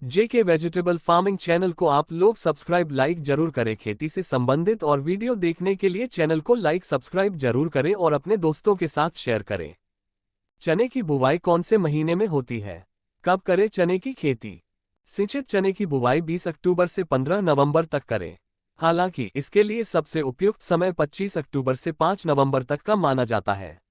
जेके vegetable farming channel को आप लोग सब्सक्राइब लाइक जरूर करें। खेती से संबंधित और वीडियो देखने के लिए चैनल को लाइक सब्सक्राइब जरूर करें और अपने दोस्तों के साथ शेयर करें। चने की बुवाई कौन से महीने में होती है? कब करें चने की खेती? सिंचित चने की बुवाई 20 अक्टूबर से 15 नवंबर तक करें। हालांकि इसके लिए सबसे उपयुक्त समय 25 अक्टूबर से 5 नवंबर तक का माना जाता है।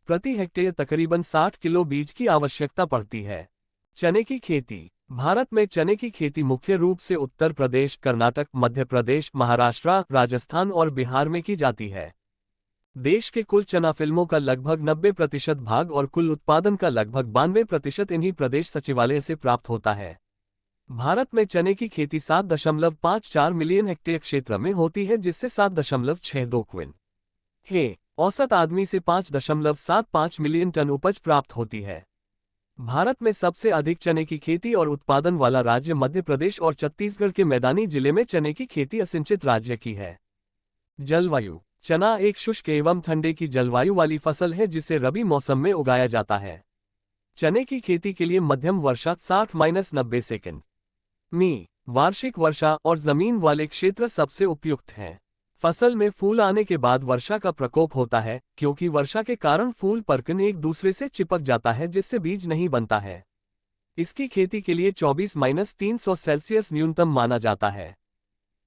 प्रति हेक्टेयर तकरीबन 60 किलो बीज की आवश्यकता पड़ती है। चने की खेती। भारत में चने की खेती मुख्य रूप से उत्तर प्रदेश, कर्नाटक, मध्य प्रदेश, महाराष्ट्र, राजस्थान और बिहार में की जाती है। देश के कुल चना फिल्मों का लगभग 90% भाग और कुल उत्पादन का लगभग 92% इन्हीं प्रदेश सचिवालय से प्राप्त होता है। भारत में चने की खेती 7.54 मिलियन हेक्टेयर क्षेत्र में होती है, जिससे 7.62 क्विंटल औसत आदमी से 5.75 मिलियन टन उपज प्राप्त होती है। भारत में सबसे अधिक चने की खेती और उत्पादन वाला राज्य मध्य प्रदेश और छत्तीसगढ़ के मैदानी जिले में चने की खेती असिंचित राज्य की है। जलवायु। चना एक शुष्क एवं ठंडे की जलवायु वाली फसल है जिसे रबी मौसम में उगाया जाता है। चने की खेती के लिए मध्यम वर्षा 60-90 सेकंड वार्षिक वर्षा और जमीन वाले क्षेत्र सबसे उपयुक्त हैं। फसल में फूल आने के बाद वर्षा का प्रकोप होता है, क्योंकि वर्षा के कारण फूल पर्कन एक दूसरे से चिपक जाता है, जिससे बीज नहीं बनता है। इसकी खेती के लिए 24-300 सेल्सियस न्यूनतम माना जाता है।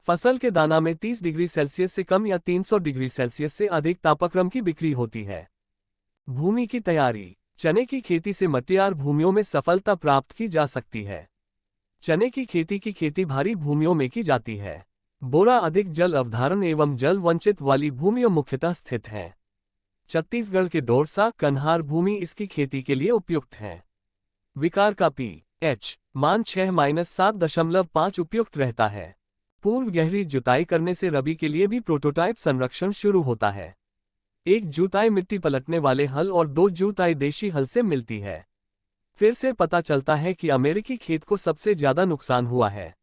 फसल के दाना में 30 डिग्री सेल्सियस से कम या 300 डिग्री सेल्सियस से अधिक तापक्रम की बिक्री होती है। भूमि की तैयारी। चने की खेती से मटियार भूमियों में सफलता प्राप्त की जा सकती है। चने की खेती भारी भूमियों में की जाती है। बोरा अधिक जल अवधारण एवं जल वंचित वाली भूमियों मुख्यतः स्थित हैं। छत्तीसगढ़ के दौसा, कन्हार भूमि इसकी खेती के लिए उपयुक्त हैं। विकार का pH मान 6-7.5 उपयुक्त रहता है। पूर्व गहरी जुताई करने से रबी के लिए भी प्रोटोटाइप संरक्षण शुरू होता है। एक जुताई मिट्टी पलटने वाले हल और 2 जुताई देशी हल से मिलती है। फिर से पता चलता है कि अमेरिकी खेत को सबसे ज्यादा नुकसान हुआ है।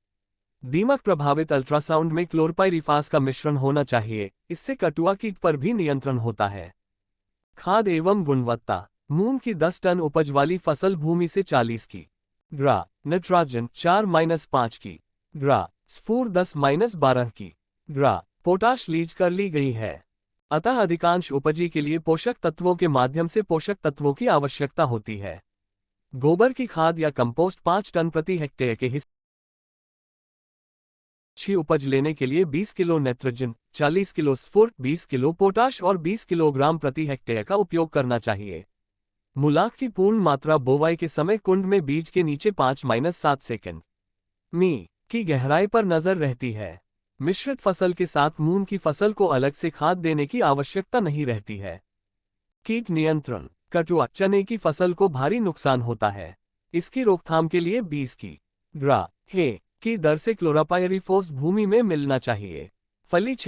दीमक प्रभावित अल्ट्रासाउंड में क्लोरपाइरिफास का मिश्रण होना चाहिए, इससे कटुआ कीट पर भी नियंत्रण होता है। खाद एवं गुणवत्ता। मूंग की 10 टन उपज वाली फसल भूमि से 40 की ग्रा नाइट्रोजन 4-5 की ग्रा स्फूर 10-12 की ग्रा पोटाश लीज कर ली गई है। अतः अधिकांश उपजी के लिए पोषक तत्वों के माध्यम से पोषक तत्वों की आवश्यकता होती है। गोबर की खाद या कंपोस्ट 5 टन प्रति हेक्टेयर के हिस्से अच्छी उपज लेने के लिए 20 किलो नाइट्रोजन, 40 किलो स्फूर, 20 किलो पोटाश और 20 किलोग्राम प्रति हेक्टेयर का उपयोग करना चाहिए। मूलाक की पूर्ण मात्रा बोवाई के समय कुंड में बीज के नीचे 5-7 सेकंड की गहराई पर नजर रहती है। मिश्रित फसल के साथ मूंग की फसल को अलग से खाद देने की आवश्यकता नहीं रहती है। कीट नियंत्रण। कटुआ चने की फसल को भारी नुकसान होता है। इसकी रोकथाम के लिए 20 की ग्रा की दर से क्लोरापाइरिफोस भूमि में मिलना चाहिए। फली